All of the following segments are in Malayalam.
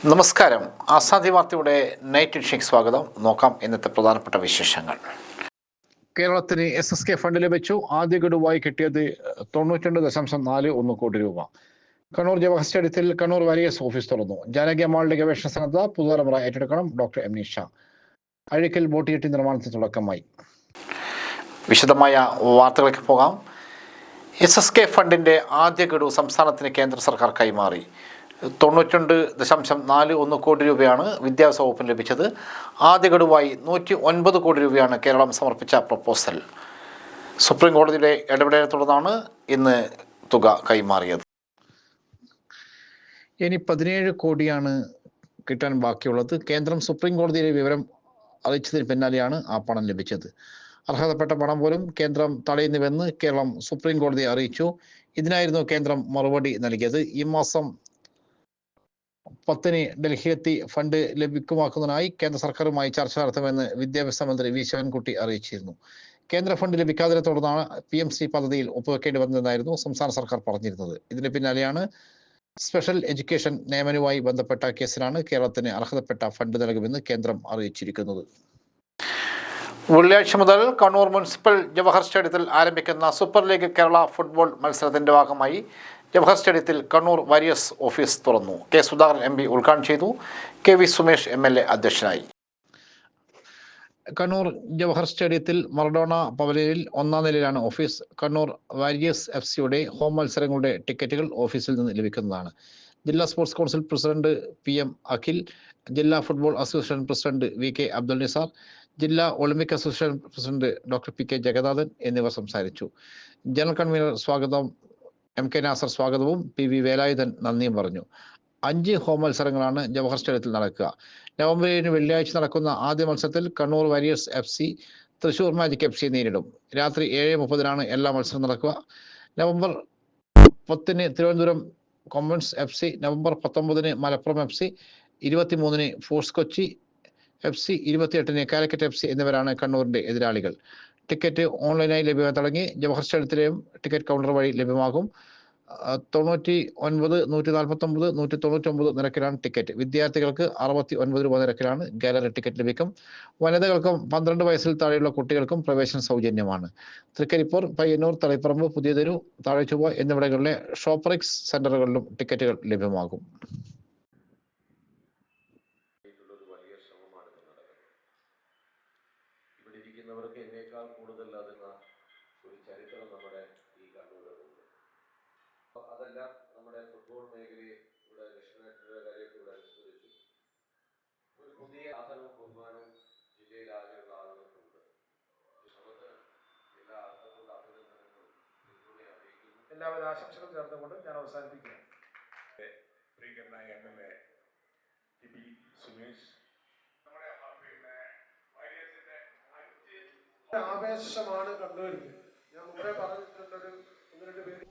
നമസ്കാരം. ആസാദി വാർത്തയുടെ നൈറ്റ് എഡിഷനിലേക്ക് സ്വാഗതം. നോക്കാം ഇന്നത്തെ പ്രധാനപ്പെട്ട വിശേഷങ്ങൾ. കേരളത്തിന് SSK ഫണ്ട് ലഭിച്ചു. ആദ്യ ഗഡുവായി കിട്ടിയത് 92.41 കോടി രൂപ. കണ്ണൂർ ജവഹർ സ്റ്റേഡിയത്തിൽ കണ്ണൂർ വാരിയേഴ്സ് ഓഫീസ് തുറന്നു. ജാനകി അമ്മാളുടെ ഗവേഷണ സന്നദ്ധ പുതുതലമുറ ഏറ്റെടുക്കണം. Doctor M Nisha. Azhikkal boat jetty നിർമ്മാണത്തിന് തുടക്കമായി. വിശദമായ വാർത്തകളിലേക്ക് പോകാം. SSK ഫണ്ടിൻ്റെ ആദ്യ ഗഡു സംസ്ഥാനത്തിന് കേന്ദ്ര സർക്കാർ കൈമാറി. 92.41 കോടി രൂപയാണ് വിദ്യാഭ്യാസ വകുപ്പിന് ലഭിച്ചത്. ആദ്യ ഗഡുവായി 109 കോടി രൂപയാണ് കേരളം സമർപ്പിച്ച പ്രപ്പോസൽ. സുപ്രീം കോടതിയുടെ ഇടപെടലിനെ തുടർന്നാണ് ഇന്ന് തുക കൈമാറിയത്. ഇനി 17 കോടിയാണ് കിട്ടാൻ ബാക്കിയുള്ളത്. കേന്ദ്രം സുപ്രീം കോടതിയിലെ വിവരം അറിയിച്ചതിന് പിന്നാലെയാണ് ആ പണം ലഭിച്ചത്. അർഹതപ്പെട്ട പണം പോലും കേന്ദ്രം തടയുന്നുവെന്ന് കേരളം സുപ്രീം കോടതിയെ അറിയിച്ചു. ഇതിനായിരുന്നു കേന്ദ്രം മറുപടി നൽകിയത്. ഈ മാസം 10 ഡൽഹിയിലെത്തി ഫണ്ട് ലഭ്യമാക്കുന്നതിനായി കേന്ദ്ര സർക്കാരുമായി ചർച്ച നടത്തുമെന്ന് വിദ്യാഭ്യാസ മന്ത്രി വി ശിവൻകുട്ടി അറിയിച്ചിരുന്നു. കേന്ദ്ര ഫണ്ട് ലഭിക്കാതിനെ തുടർന്നാണ് PMC പദ്ധതിയിൽ ഒപ്പുവെക്കേണ്ടി വന്നതെന്നായിരുന്നു സംസ്ഥാന സർക്കാർ പറഞ്ഞിരുന്നത്. ഇതിന് പിന്നാലെയാണ് സ്പെഷ്യൽ എഡ്യൂക്കേഷൻ നിയമനവുമായി ബന്ധപ്പെട്ട കേസിലാണ് കേരളത്തിന് അർഹതപ്പെട്ട ഫണ്ട് നൽകുമെന്ന് കേന്ദ്രം അറിയിച്ചിരിക്കുന്നത്. വെള്ളിയാഴ്ച മുതൽ കണ്ണൂർ മുനിസിപ്പൽ ജവഹർ സ്റ്റേഡിയത്തിൽ ആരംഭിക്കുന്ന സൂപ്പർ ലീഗ് കേരള ഫുട്ബോൾ മത്സരത്തിൻ്റെ ഭാഗമായി ജവഹർ സ്റ്റേഡിയത്തിൽ കണ്ണൂർ വാരിയേഴ്സ് ഓഫീസ് തുറന്നു. കെ സുധാകരൻ MP ഉദ്ഘാടനം ചെയ്തു. KV സുമേഷ് MLA അധ്യക്ഷനായി. കണ്ണൂർ ജവഹർ സ്റ്റേഡിയത്തിൽ മറഡോണ പവലിയനിൽ 1-ാം നിലയിലാണ് ഓഫീസ്. കണ്ണൂർ വാരിയേഴ്സ് FCയുടെ ഹോം മത്സരങ്ങളുടെ ടിക്കറ്റുകൾ ഓഫീസിൽ നിന്ന് ലഭിക്കുന്നതാണ്. ജില്ലാ sports council president PM Akhil, ജില്ലാ football association president VK Abdul Nisar, ജില്ലാ Olympic association president doctor PK Jagannathan എന്നിവർ സംസാരിച്ചു. ജനറൽ കൺവീനർ സ്വാഗതം MK നാസർ സ്വാഗതവും PV വേലായുധൻ നന്ദിയും പറഞ്ഞു. 5 ഹോം മത്സരങ്ങളാണ് ജവഹർ സ്റ്റേഡിയത്തിൽ നടക്കുക. നവംബർ 7 വെള്ളിയാഴ്ച നടക്കുന്ന ആദ്യ മത്സരത്തിൽ Kannur Warriors FC Thrissur Magic FC നേരിടും. രാത്രി 7:30 എല്ലാ മത്സരം നടക്കുക. November 10 Thiruvananthapuram Kombans FC, November 19 Malappuram FC, 23 Forca Kochi FC, 28 Calicut FC എന്നിവരാണ് കണ്ണൂരിൻ്റെ എതിരാളികൾ. ടിക്കറ്റ് ഓൺലൈനായി ലഭ്യമായി തുടങ്ങി. ജവഹർ സ്റ്റേഡിയത്തിലെയും ടിക്കറ്റ് കൗണ്ടർ വഴി ലഭ്യമാകും. 99, 149, 199 നിരക്കിലാണ് ടിക്കറ്റ്. വിദ്യാർത്ഥികൾക്ക് 69 രൂപ നിരക്കിലാണ് ഗാലറി ടിക്കറ്റ് ലഭിക്കും. വനിതകൾക്കും 12 വയസ്സിൽ താഴെയുള്ള കുട്ടികൾക്കും പ്രവേശനം സൗജന്യമാണ്. തൃക്കരിപ്പൂർ, പയ്യന്നൂർ, തളിപ്പറമ്പ്, പുതിയതെരു, താഴെചൊവ്വ എന്നിവിടങ്ങളിലെ ഷോപ്പറിക്സ് സെന്ററുകളിലും ടിക്കറ്റുകൾ ലഭ്യമാകും. ഇരിക്കുന്നവർക്ക് എന്നേക്കാൾ കൂടുതൽ അതിന് ഒരു ചരിത്രം നമ്മുടെ ഈ കണ്ണൂരിലുണ്ട്. അതെല്ലാം നമ്മുടെ ഫുട്ബോൾ മേഖലയെ ഇവിടെ ലക്ഷ്യമായിട്ടുള്ള കാര്യത്തെ ഇവിടെ അനുസ്മരിച്ചു. ഒരു പുതിയ ആദരവും ബഹുമാനവും ജില്ലയിൽ ആകെയുള്ള ആളുകൾക്കുണ്ട്. എല്ലാ അർത്ഥത്തിലുള്ള അഭിനന്ദനങ്ങളും ഇതിലൂടെ അറിയിക്കുന്നു. എല്ലാവരും ആശംസകൾ ചേർന്നുകൊണ്ട് ഞാൻ അവസാനിപ്പിക്കുന്നു. പ്രിയങ്കരനായ MLA TP സുമേഷ്, ആവേശമാണ് കണ്ണൂരിൽ. ഞാൻ മുമ്പേ പറഞ്ഞിട്ടുള്ളൊരു 1-2 പേര്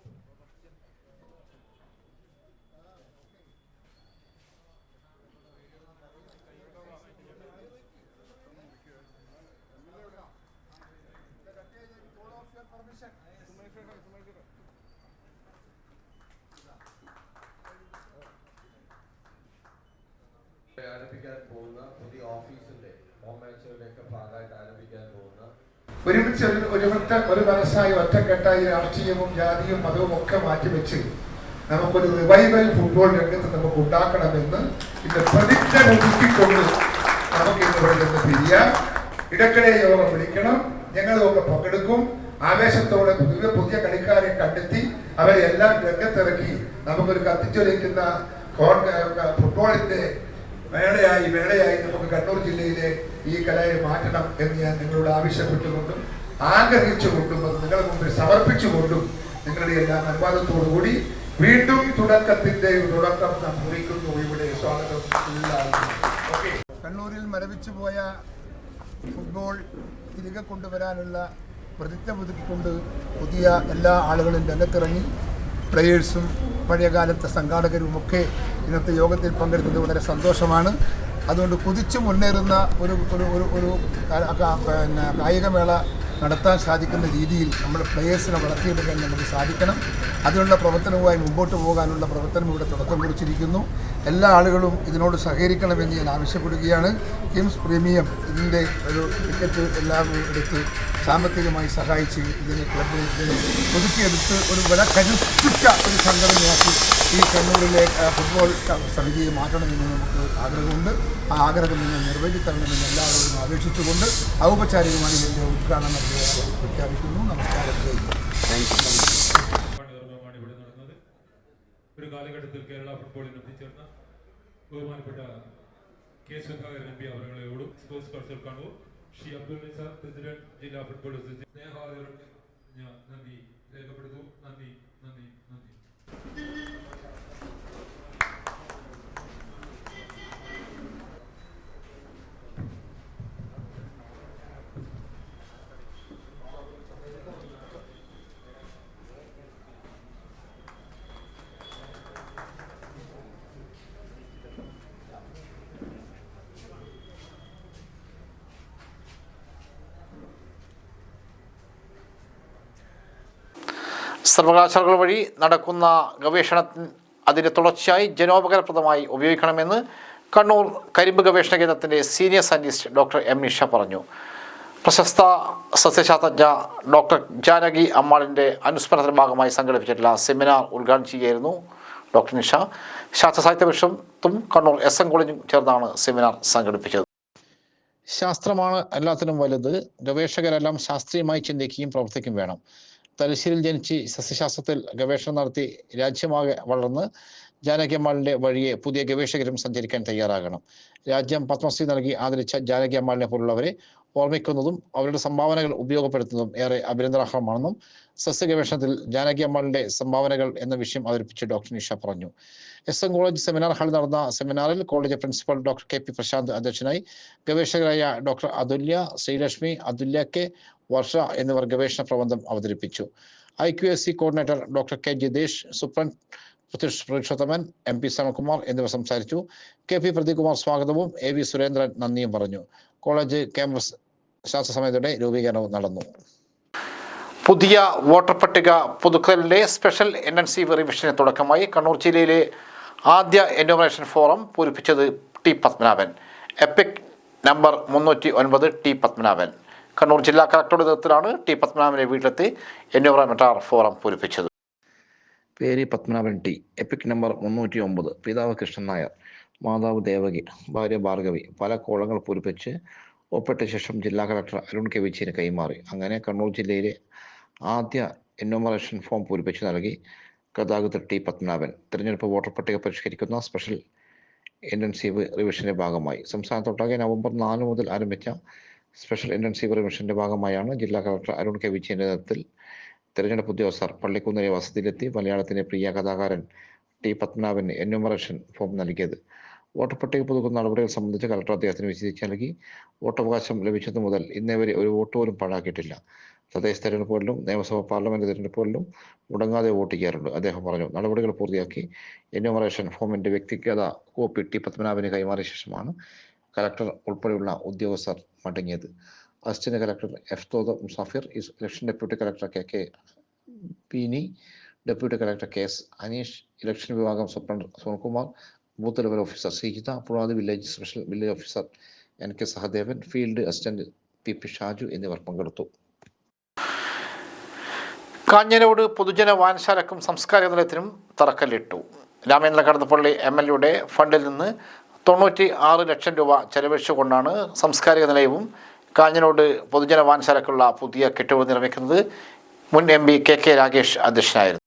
ആരംഭിക്കാൻ പോകുന്ന പുതിയ ഓഫീസിന്റെ ഹോം മാച്ചുകളുടെയൊക്കെ ഭാഗമായിട്ട് ആരംഭിക്കാൻ പോകുന്ന ഒരുമിച്ച് ഒരു മനസ്സായി ഒറ്റക്കെട്ടായി രാഷ്ട്രീയവും ജാതിയും മതവും ഒക്കെ മാറ്റിവെച്ച് നമുക്കൊരു റിവൈവൽ ഫുട്ബോൾ രംഗത്ത് നമുക്ക് ഉണ്ടാക്കണമെന്ന് ഇന്ന് പ്രതിജ്ഞ ഒതുക്കിക്കൊണ്ട് നമുക്ക് ഇന്ന് ഇവിടെ നിന്ന് പിരിയാം. ഇടയ്ക്കിടെ യോഗം വിളിക്കണം. ഞങ്ങളൊക്കെ പങ്കെടുക്കും. ആവേശത്തോടെ പുതിയ കളിക്കാരെ കണ്ടെത്തി അവരെ എല്ലാം രംഗത്തിറക്കി നമുക്കൊരു കത്തിച്ചൊലിക്കുന്ന ഫുട്ബോളിന്റെ മേളയായി നമുക്ക് കണ്ണൂർ ജില്ലയിലെ ഈ കലയെ മാറ്റണം എന്ന് ഞാൻ നിങ്ങളോട് ആവശ്യപ്പെട്ടുകൊണ്ടും ആഗ്രഹിച്ചുകൊണ്ടും അത് നിങ്ങളുടെ മുമ്പിൽ സമർപ്പിച്ചുകൊണ്ടും നിങ്ങളുടെ എല്ലാ അനുവാദത്തോടുകൂടി വീണ്ടും തുടക്കത്തിന്റെ തുടക്കം നാം കുറിക്കുന്നു. ഇവിടെ സ്വാഗതം. കണ്ണൂരിൽ മരവിച്ചു പോയ ഫുട്ബോൾ തിരികെ കൊണ്ടുവരാനുള്ള പ്രതിജ്ഞ പുതുക്കിക്കൊണ്ട് പുതിയ എല്ലാ ആളുകളും രംഗത്തിറങ്ങി. പ്ലെയേഴ്സും പഴയകാലത്തെ സംഘാടകരുമൊക്കെ ഇന്നത്തെ യോഗത്തിൽ പങ്കെടുത്തത് വളരെ സന്തോഷമാണ്. അതുകൊണ്ട് കുതിച്ചു മുന്നേറുന്ന ഒരു കായികമേള നടത്താൻ സാധിക്കുന്ന രീതിയിൽ നമ്മുടെ പ്ലേയേഴ്സിനെ വളർത്തിയെടുക്കാൻ നമുക്ക് സാധിക്കണം. അതിനുള്ള പ്രവർത്തനവുമായി മുമ്പോട്ട് പോകാനുള്ള പ്രവർത്തനം ഇവിടെ തുടക്കം കുറിച്ചിരിക്കുന്നു. എല്ലാ ആളുകളും ഇതിനോട് സഹകരിക്കണമെന്ന് ഞാൻ ആവശ്യപ്പെടുകയാണ്. കിംസ് പ്രീമിയം ഇതിൻ്റെ ഒരു ടിക്കറ്റ് എല്ലാവരും എടുത്ത് സാമ്പത്തികമായി സഹായിച്ച് ഇതിനെ ക്ലബിൽ ഒതുക്കിയെടുത്ത് ഒരു വളരെ കരുത്തുറ്റ ഒരു സംഘടനയാക്കി ഈ കണ്ണൂരിലെ ഫുട്ബോൾ സമിതിയെ മാറ്റണമെന്ന് നമുക്ക് ആഗ്രഹമുണ്ട്. ആ ആഗ്രഹം നിങ്ങൾ നിർവഹിത്തരണമെന്ന് എല്ലാവരോടും അപേക്ഷിച്ചുകൊണ്ട് ഔപചാരികമായി ഇതിൻ്റെ ഉദ്ഘാടനം പ്രഖ്യാപിക്കുന്നു. നമസ്കാരം. ഒരു കാലഘട്ടത്തിൽ കേരള ഫുട്ബോളിൽ എത്തിച്ചേർന്ന ബഹുമാനപ്പെട്ട കെ സുധാകരൻ എം പി അവരോടും sports council Kannur Shri Abdul Nisar president ജില്ലാ ഫുട്ബോൾ അസോസിയേഷൻ സ്നേഹാദരവ് ഞാൻ നന്ദി രേഖപ്പെടുത്തുന്നു. നന്ദി നന്ദി നന്ദി. സർവകലാശാലകൾ വഴി നടക്കുന്ന ഗവേഷണത്തിന് അതിൻ്റെ തുടർച്ചയായി ജനോപകാരപ്രദമായി ഉപയോഗിക്കണമെന്ന് കണ്ണൂർ കരിമ്പ് ഗവേഷണ കേന്ദ്രത്തിൻ്റെ senior scientist doctor M Nisha പറഞ്ഞു. പ്രശസ്ത സസ്യശാസ്ത്രജ്ഞ ഡോക്ടർ ജാനകി അമ്മാളിൻ്റെ അനുസ്മരണത്തിൻ്റെ ഭാഗമായി സംഘടിപ്പിച്ചിട്ടുള്ള സെമിനാർ ഉദ്ഘാടനം ചെയ്യുകയായിരുന്നു ഡോക്ടർ നിഷ. ശാസ്ത്ര സാഹിത്യ പരിഷത്തും കണ്ണൂർ SM കോളേജും ചേർന്നാണ് സെമിനാർ സംഘടിപ്പിച്ചത്. ശാസ്ത്രമാണ് എല്ലാത്തിനും വലുത്. ഗവേഷകരെല്ലാം ശാസ്ത്രീയമായി ചിന്തിക്കുകയും പ്രവർത്തിക്കുകയും വേണം. തലശ്ശേരിയിൽ ജനിച്ച് സസ്യശാസ്ത്രത്തിൽ ഗവേഷണം നടത്തി രാജ്യമാകെ വളർന്ന് ജാനകി അമ്മാളിൻ്റെ വഴിയെ പുതിയ ഗവേഷകരും സഞ്ചരിക്കാൻ തയ്യാറാകണം. രാജ്യം പത്മശ്രീ നൽകി ആദരിച്ച ജാനകി അമ്മാളിനെ പോലുള്ളവരെ ഓർമ്മിക്കുന്നതും അവരുടെ സംഭാവനകൾ ഉപയോഗപ്പെടുത്തുന്നതും ഏറെ അഭിനന്ദനാർഹമാണെന്നും സസ്യ ഗവേഷണത്തിൽ ജാനകി അമ്മാളിൻ്റെ സംഭാവനകൾ എന്ന വിഷയം അവതരിപ്പിച്ച് ഡോക്ടർ നിഷ പറഞ്ഞു. SM കോളേജ് സെമിനാർ ഹാളിൽ നടന്ന സെമിനാറിൽ college principal doctor KP Prashanth അധ്യക്ഷനായി. ഗവേഷകരായ ഡോക്ടർ അതുല്യ, ശ്രീലക്ഷ്മി, അതുല്യ K, വർഷ എന്നിവർ ഗവേഷണ പ്രബന്ധം അവതരിപ്പിച്ചു. IQAC coordinator doctor K Jithesh, superintendent Purushothaman, MP Sanalkumar എന്നിവർ സംസാരിച്ചു. KP പ്രദീപ്കുമാർ സ്വാഗതവും AV സുരേന്ദ്രൻ നന്ദിയും പറഞ്ഞു. കോളേജ് ക്യാമ്പസ് ശാസ്ത്ര സമിതിയുടെ രൂപീകരണവും നടന്നു. പുതിയ വോട്ടർ പട്ടിക പുതുക്കലിൻ്റെ സ്പെഷ്യൽ ഇന്റൻസീവ് റിവിഷന് തുടക്കമായി. കണ്ണൂർ ജില്ലയിലെ ആദ്യ എന്യൂമറേഷൻ ഫോറം പൂരിപ്പിച്ചത് T Padmanabhan. EPIC number 309 T Padmanabhan. Kannur ജില്ലാ കളക്ടറുടെ നേതൃത്വത്തിലാണ് T പത്മനാഭനെ വീട്ടിലെത്തി എന്യൂമറേഷൻ ഫോറം പൂരിപ്പിച്ചത്. പേര് പത്മനാഭൻ T. EPIC number 309. പിതാവ് കൃഷ്ണൻ നായർ, മാതാവ് ദേവകി, ഭാര്യ ഭാർഗവി. പല കോളങ്ങൾ പൂരിപ്പിച്ച് ഒപ്പിട്ട ശേഷം ജില്ലാ കളക്ടർ അരുൺ കെ വിജയന് കൈമാറി. അങ്ങനെ കണ്ണൂർ ജില്ലയിലെ ആദ്യ എന്യൂമറേഷൻ ഫോം പൂരിപ്പിച്ച് നൽകി ഗതാഗത T പത്മനാഭൻ. തിരഞ്ഞെടുപ്പ് വോട്ടർ പട്ടിക പരിഷ്കരിക്കുന്ന സ്പെഷ്യൽ ഇന്റൻസീവ് റിവിഷന്റെ ഭാഗമായി സംസ്ഥാനത്തൊട്ടാകെ നവംബർ 4 മുതൽ ആരംഭിച്ച സ്പെഷ്യൽ ഇന്റൻസീവ് റിവിഷന്റെ ഭാഗമായാണ് ജില്ലാ കളക്ടർ അരുൺ കെ വിജയന്റെ നേതൃത്വത്തിൽ തിരഞ്ഞെടുപ്പ് ഉദ്യോഗസ്ഥർ പള്ളിക്കുന്നിലെ വസതിയിലെത്തി മലയാളത്തിന്റെ പ്രിയ കഥാകാരൻ T പത്മനാഭന് എന്യൂമറേഷൻ ഫോം നൽകിയത്. വോട്ടർ പട്ടിക പുതുക്കുന്ന നടപടികൾ സംബന്ധിച്ച് കളക്ടർ അദ്ദേഹത്തിന് വിശദീകരിച്ച് നൽകി. വോട്ടവകാശം ലഭിച്ചതു മുതൽ ഇന്നേ വരെ ഒരു വോട്ട് പോലും പാഴാക്കിയിട്ടില്ല. തദ്ദേശ തെരഞ്ഞെടുപ്പുകളിലും നിയമസഭാ പാർലമെന്റ് തെരഞ്ഞെടുപ്പുകളിലും മുടങ്ങാതെ വോട്ട് ചെയ്യാറുണ്ട് അദ്ദേഹം പറഞ്ഞു. നടപടികൾ പൂർത്തിയാക്കി എന്യൂമറേഷൻ ഫോമിന്റെ വ്യക്തിഗത കോപ്പി T പത്മനാഭന് കൈമാറിയ ശേഷമാണ് കളക്ടർ ഉൾപ്പെടെയുള്ള ഉദ്യോഗസ്ഥർ മടങ്ങിയത്. Assistant collector F Thotha Musafir, election deputy collector KK Peeni, deputy collector KS Aneesh, election വിഭാഗം superintendent Sunilkumar, booth level officer Sreejitha, Puzhathi village special village officer NK Sahadevan, field assistant PP Shaju എന്നിവർ പങ്കെടുത്തു. കാഞ്ഞിരോട് പൊതുജന വായനശാലക്കും സംസ്കാര നിലയത്തിനും തറക്കല്ലിട്ടു. രാമേന്ദ്ര കടന്നപ്പള്ളി MLA ഫണ്ടിൽ നിന്ന് 96 ലക്ഷം രൂപ ചെലവഴിച്ചുകൊണ്ടാണ് സാംസ്കാരിക നിലയവും കാഞ്ഞിരോട് പൊതുജന വായനശാലയ്ക്കുള്ള പുതിയ കെട്ടിടം നിർമ്മിക്കുന്നത്. മുൻ MP KK രാഗേഷ് അധ്യക്ഷനായിരുന്നു.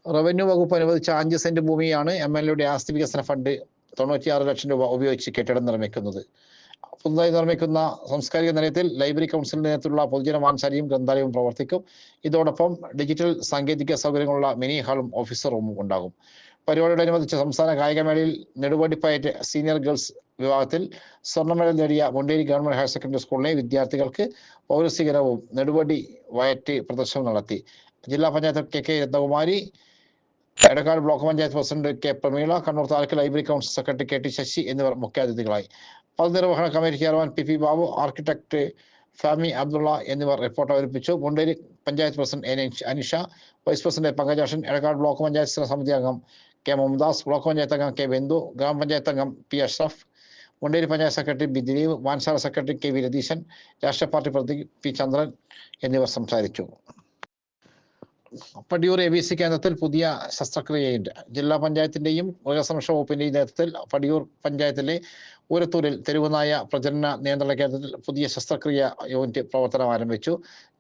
റവന്യൂ വകുപ്പ് അനുവദിച്ച 5 സെന്റ് ഭൂമിയാണ് MLA ആസ്തി വികസന ഫണ്ട് 96 ലക്ഷം രൂപ ഉപയോഗിച്ച് കെട്ടിടം നിർമ്മിക്കുന്നത്. പുതുതായി നിർമ്മിക്കുന്ന സാംസ്കാരിക നിലയത്തിൽ ലൈബ്രറി കൗൺസിലിന്റെ നേതൃത്വത്തിലുള്ള പൊതുജന വായനശാലയും ഗ്രന്ഥാലയവും പ്രവർത്തിക്കും. ഇതോടൊപ്പം ഡിജിറ്റൽ സാങ്കേതിക സൗകര്യങ്ങളുള്ള മിനി ഹാളും ഓഫീസ് റൂമും ഉണ്ടാകും. പരിപാടിയോടനുബന്ധിച്ച് സംസ്ഥാന കായികമേളയിൽ നെടുവടിപ്പയറ്റ് സീനിയർ ഗേൾസ് വിഭാഗത്തിൽ സ്വർണ്ണ മെഡൽ നേടിയ മുണ്ടേരി ഗവൺമെന്റ് ഹയർ സെക്കൻഡറി സ്കൂളിലെ വിദ്യാർത്ഥികൾക്ക് പൗരസ്വീകരണവും നെടുവടി വയറ്റ് പ്രദർശനം നടത്തി. ജില്ലാ panchayat KK Rathnakumari, Edakkad block panchayat president K Prameela, Kannur taluk library council secretary KT Sasi എന്നിവർ മുഖ്യാതിഥികളായി. പൊതുനിർവഹണ committee chairman P Babu, architect Fami Abdulla എന്നിവർ റിപ്പോർട്ട് അവതരിപ്പിച്ചു. Munderi panchayat president Anisha, vice president Pankajakshan, Edakkad block panchayat സ്ഥിര സമിതി അംഗം കെ മുംദാസ്, ബ്ലോക്ക് പഞ്ചായത്ത് അംഗം കെ ബിന്ദു, ഗ്രാമപഞ്ചായത്ത് അംഗം P Ashraf, Munderi panchayat secretary B Dileep, വാൻസാല സെക്രട്ടറി കെ വി രതീശൻ, രാഷ്ട്രീയ പാർട്ടി പ്രതി പി ചന്ദ്രൻ എന്നിവർ സംസാരിച്ചു. പടിയൂർ ABC കേന്ദ്രത്തിൽ പുതിയ ശസ്ത്രക്രിയ യൂണിറ്റ്. ജില്ലാ പഞ്ചായത്തിന്റെയും മൃഗസംരക്ഷണ വകുപ്പിന്റെയും നേതൃത്വത്തിൽ പടിയൂർ പഞ്ചായത്തിലെ ഊരത്തൂരിൽ തെരുവുനായ പ്രജനന നിയന്ത്രണ കേന്ദ്രത്തിൽ പുതിയ ശസ്ത്രക്രിയ യൂണിറ്റ് പ്രവർത്തനം ആരംഭിച്ചു.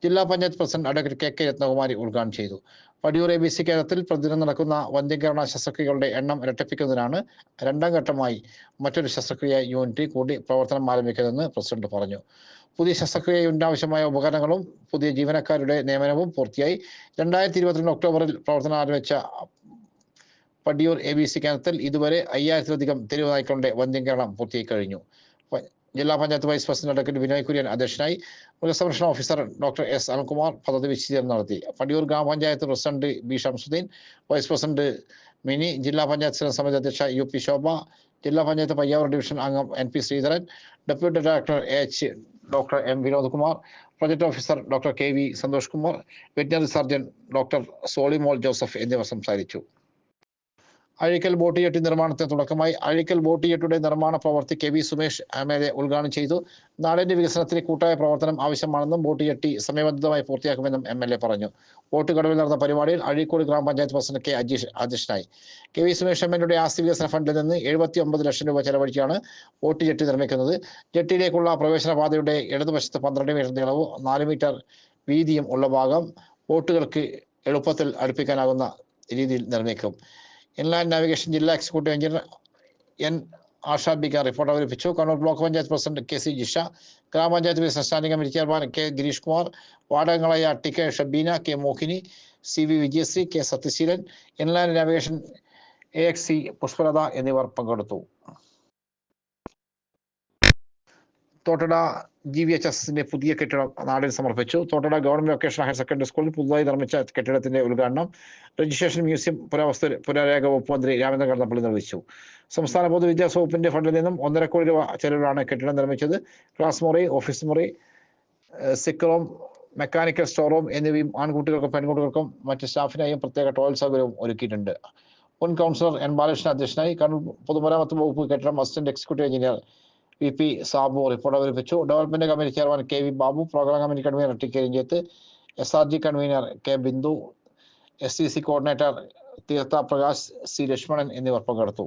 ജില്ലാ panchayat president advocate K Ratnakumari ഉദ്ഘാടനം ചെയ്തു. പടിയൂർ ABC കേന്ദ്രത്തിൽ പ്രതിദിനം നടക്കുന്ന വന്ധ്യീകരണ ശസ്ത്രക്രിയകളുടെ എണ്ണം ഇരട്ടിപ്പിക്കുന്നതിനാണ് രണ്ടാം ഘട്ടമായി മറ്റൊരു ശസ്ത്രക്രിയ യൂണിറ്റ് കൂടി പ്രവർത്തനം ആരംഭിക്കുന്നതെന്ന് പ്രസിഡന്റ് പറഞ്ഞു. പുതിയ ശസ്ത്രക്രിയ യൂണിറ്റിന് ആവശ്യമായ ഉപകരണങ്ങളും പുതിയ ജീവനക്കാരുടെ നിയമനവും പൂർത്തിയായി. 2022 ഒക്ടോബറിൽ പ്രവർത്തനം ആരംഭിച്ച പടിയൂർ ABC കേന്ദ്രത്തിൽ ഇതുവരെ 5000-ലധികം തെരുവ് നായ്ക്കളുടെ വന്ധ്യീകരണം പൂർത്തിയായി കഴിഞ്ഞു. ജില്ലാ panchayat vice president advocate Vinoy Kurian അധ്യക്ഷനായി. മൃഗസംരക്ഷണ ഓഫീസർ ഡോക്ടർ S അനിൽകുമാർ പദ്ധതി വിശദീകരണം നടത്തി. പടിയൂർ ഗ്രാമപഞ്ചായത്ത് president B Shamsuddin, vice president Mini, ജില്ലാ പഞ്ചായത്ത് സ്ഥിരം സമിതി അധ്യക്ഷ UP ശോഭ, ജില്ലാ പഞ്ചായത്ത് പയ്യാവൂർ ഡിവിഷൻ അംഗം NP Sreedharan, deputy director doctor M Vinod Kumar, project officer doctor KV Santhosh Kumar, veterinary surgeon doctor Solymol Joseph എന്നിവർ സംസാരിച്ചു. അഴീക്കൽ ബോട്ട് ജെട്ടി നിർമ്മാണത്തിന് തുടക്കമായി. അഴീക്കൽ ബോട്ട് ജെട്ടിയുടെ നിർമ്മാണ പ്രവൃത്തി KV സുമേഷ് MLA ഉദ്ഘാടനം ചെയ്തു. നാടിന്റെ വികസനത്തിന് കൂട്ടായ പ്രവർത്തനം ആവശ്യമാണെന്നും ബോട്ട് ജെട്ടി സമയബന്ധിതമായി പൂർത്തിയാക്കുമെന്നും MLA പറഞ്ഞു. ബോട്ട് കടവിൽ നടന്ന പരിപാടിയിൽ അഴീക്കോട് ഗ്രാമപഞ്ചായത്ത് പ്രസിഡന്റ് K അജീഷ് അധ്യക്ഷനായി. KV സുമേഷ് MLAയുടെ ആസ്തി വികസന ഫണ്ടിൽ നിന്ന് 79 ലക്ഷം രൂപ ചെലവഴിച്ചാണ് ബോട്ട് ജെട്ടി നിർമ്മിക്കുന്നത്. ജെട്ടിയിലേക്കുള്ള പ്രവേശന പാതയുടെ ഇടതുവശത്ത് 12 മീറ്റർ നീളവും 4 മീറ്റർ വീതിയും ഉള്ള ഭാഗം ബോട്ടുകൾക്ക് എളുപ്പത്തിൽ അടുപ്പിക്കാനാകുന്ന രീതിയിൽ നിർമ്മിക്കും. ഇൻലാൻഡ് നാവിഗേഷൻ ജില്ലാ executive engineer N Asha Bika report അവതരിപ്പിച്ചു. Kannur block panchayat president KC Jisha, ഗ്രാമപഞ്ചായത്ത് വികസന standing committee chairman K Girish Kumar, വാർഡംഗങ്ങളായ TK Shabeena, K Mohini, CV Vijayasree, K Sathyaseelan, inland navigation AXC Pushpalatha എന്നിവർ പങ്കെടുത്തു. തോട്ടട GVHSന്റെ പുതിയ കെട്ടിടം നാടിന് സമർപ്പിച്ചു. Thottada government vocational higher secondary സ്കൂളിൽ പുതുതായി നിർമ്മിച്ച കെട്ടിടത്തിന്റെ ഉദ്ഘാടനം രജിസ്ട്രേഷൻ മ്യൂസിയം പുരാരേഖ വകുപ്പ് മന്ത്രി രാമചന്ദ്രൻ കടന്നപ്പള്ളി നിർവഹിച്ചു. സംസ്ഥാന പൊതുവിദ്യാഭ്യാസ വകുപ്പിന്റെ ഫണ്ടിൽ നിന്നും 1.5 കോടി രൂപ ചെലവിലാണ് കെട്ടിടം നിർമ്മിച്ചത്. ക്ലാസ് മുറി, ഓഫീസ് മുറി, സിക്ക് റൂം, മെക്കാനിക്കൽ സ്റ്റോർ റൂം എന്നിവയും ആൺകുട്ടികൾക്കും പെൺകുട്ടികൾക്കും മറ്റ് സ്റ്റാഫിനായും പ്രത്യേക ടോയ്ലറ്റ് സൗകര്യവും ഒരുക്കിയിട്ടുണ്ട്. മുൻ കൗൺസിലർ N ബാലകൃഷ്ണൻ അധ്യക്ഷനായി. കണ്ണൂർ പൊതുമരാമത്ത് വകുപ്പ് കെട്ടിടം assistant executive engineer VP Sabu report അവതരിപ്പിച്ചു. Development committee chairman KV Babu, programme committee convener TK Ranjith, SRG convener K Bindu, SCC coordinator Theertha Prakash, C Lakshmanan എന്നിവർ പങ്കെടുത്തു.